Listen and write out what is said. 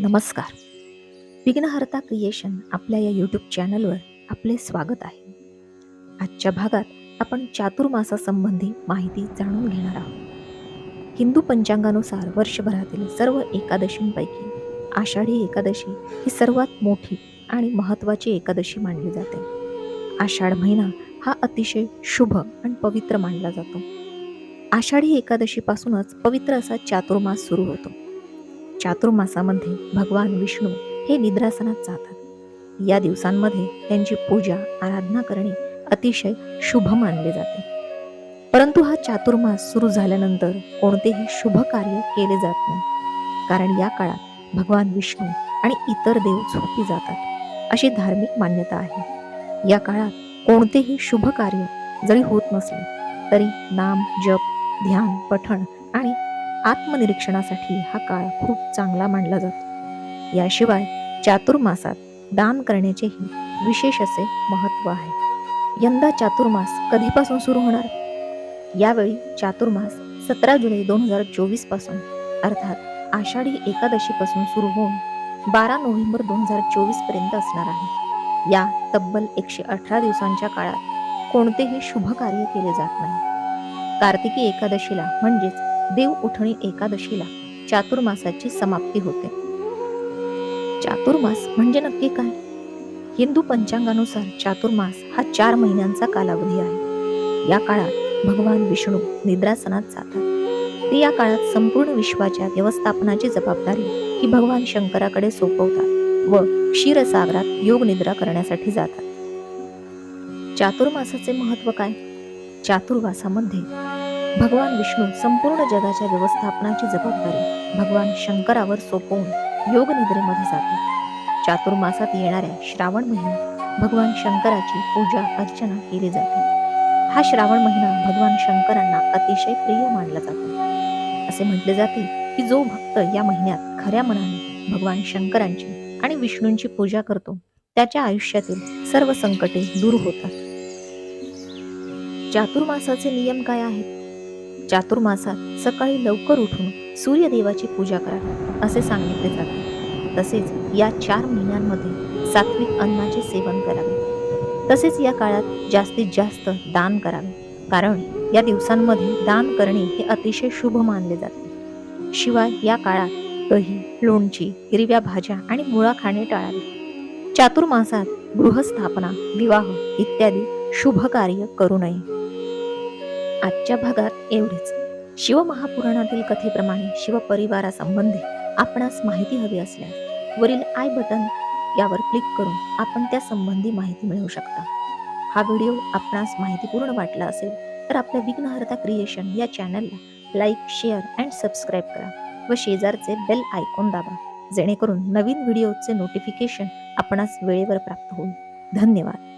नमस्कार. विघ्नहर्ता क्रिएशन आपल्या या यूट्यूब चॅनलवर आपले स्वागत आहे. आजच्या भागात आपण चातुर्मासासंबंधी माहिती जाणून घेणार आहोत. हिंदू पंचांगानुसार वर्षभरातील सर्व एकादशींपैकी आषाढी एकादशी ही सर्वात मोठी आणि महत्त्वाची एकादशी मानली जाते. आषाढ महिना हा अतिशय शुभ आणि पवित्र मानला जातो. आषाढी एकादशीपासूनच पवित्र असा चातुर्मास सुरू होतो. चातुर्मासामध्ये भगवान विष्णू हे निद्रासनात जातात. या दिवसांमध्ये त्यांची पूजा आराधना करणे अतिशय शुभ मानले जाते. परंतु हा चातुर्मास सुरू झाल्यानंतर कोणतेही शुभ कार्य केले जात नाही, कारण या काळात भगवान विष्णू आणि इतर देव झोपी जातात अशी धार्मिक मान्यता आहे. या काळात कोणतेही शुभ कार्य जरी होत नसले तरी नाम जप, ध्यान, पठण आणि आत्मनिरीक्षणासाठी हा काळ खूप चांगला मानला जातो. याशिवाय चातुर्मासात दान करण्याचेही विशेष असे महत्त्व आहे. यंदा चातुर्मास कधीपासून सुरू होणार? यावेळी चातुर्मास 17 जुलै 2024 पासून अर्थात आषाढी एकादशीपासून सुरू होऊन 12 नोव्हेंबर 2024 पर्यंत असणार आहे. या तब्बल 118 दिवसांच्या काळात कोणतेही शुभ कार्य केले जात नाही. कार्तिकी एकादशीला म्हणजेच देव उठणी एकादशीला चातुर्मासाची समाप्ती होते. चातुर्मास म्हणजे नक्की काय? हिंदू पंचांगानुसार चातुर्मास हा 4 महिन्यांचा कालावधी आहे. या काळात भगवान विष्णू निद्रासनात जातात. ते या काळात संपूर्ण विश्वाच्या व्यवस्थापनाची जबाबदारी ही भगवान शंकराकडे सोपवतात व क्षीरसागरात योग निद्रा करण्यासाठी जातात. चातुर्मासाचे महत्त्व काय? चातुर्मासामध्ये भगवान विष्णू संपूर्ण जगाच्या व्यवस्थापनाची जबाबदारी भगवान शंकरावर सोपवून योग निद्रेमध्ये जातात. चातुर्मासात येणाऱ्या श्रावण महिन्यात भगवान शंकराची पूजा अर्चना केली जाते. हा श्रावण महिना भगवान शंकरांना अतिशय प्रिय मानला जातो. असे म्हटले जाते की जो भक्त या महिन्यात खऱ्या मनाने भगवान शंकरांची आणि विष्णूंची पूजा करतो त्याच्या आयुष्यातील सर्व संकटे दूर होतात. चातुर्मासाचे नियम काय आहेत? चातुर्मासात सकाळी लवकर उठून सूर्यदेवाची पूजा करावी असे सांगितले जाते. तसेच या 4 महिन्यांमध्ये सात्विक अन्नाचे सेवन करावे. तसेच या काळात जास्तीत जास्त दान करावे, कारण या दिवसांमध्ये दान करणे हे अतिशय शुभ मानले जाते. शिवाय या काळात दही, लोणची, हिरव्या भाज्या आणि मुळा खाणे टाळावे. चातुर्मासात गृहस्थापना, विवाह इत्यादी शुभ कार्य करू नये. आजच्या भागात एवढेच. शिवमहापुराणातील कथेप्रमाणे शिवपरिवारासंबंधी आपणास माहिती हवी असल्यास वरील आय बटन यावर क्लिक करून आपण त्या संबंधी माहिती मिळवू शकता. हा व्हिडिओ आपणास माहितीपूर्ण वाटला असेल तर आपल्या विघ्नहर्ता क्रिएशन या चॅनलला लाईक, शेअर अँड सबस्क्राईब करा व शेजारचे बेल आयकॉन दाबा, जेणेकरून नवीन व्हिडिओचे नोटिफिकेशन आपणास वेळेवर प्राप्त होईल. धन्यवाद.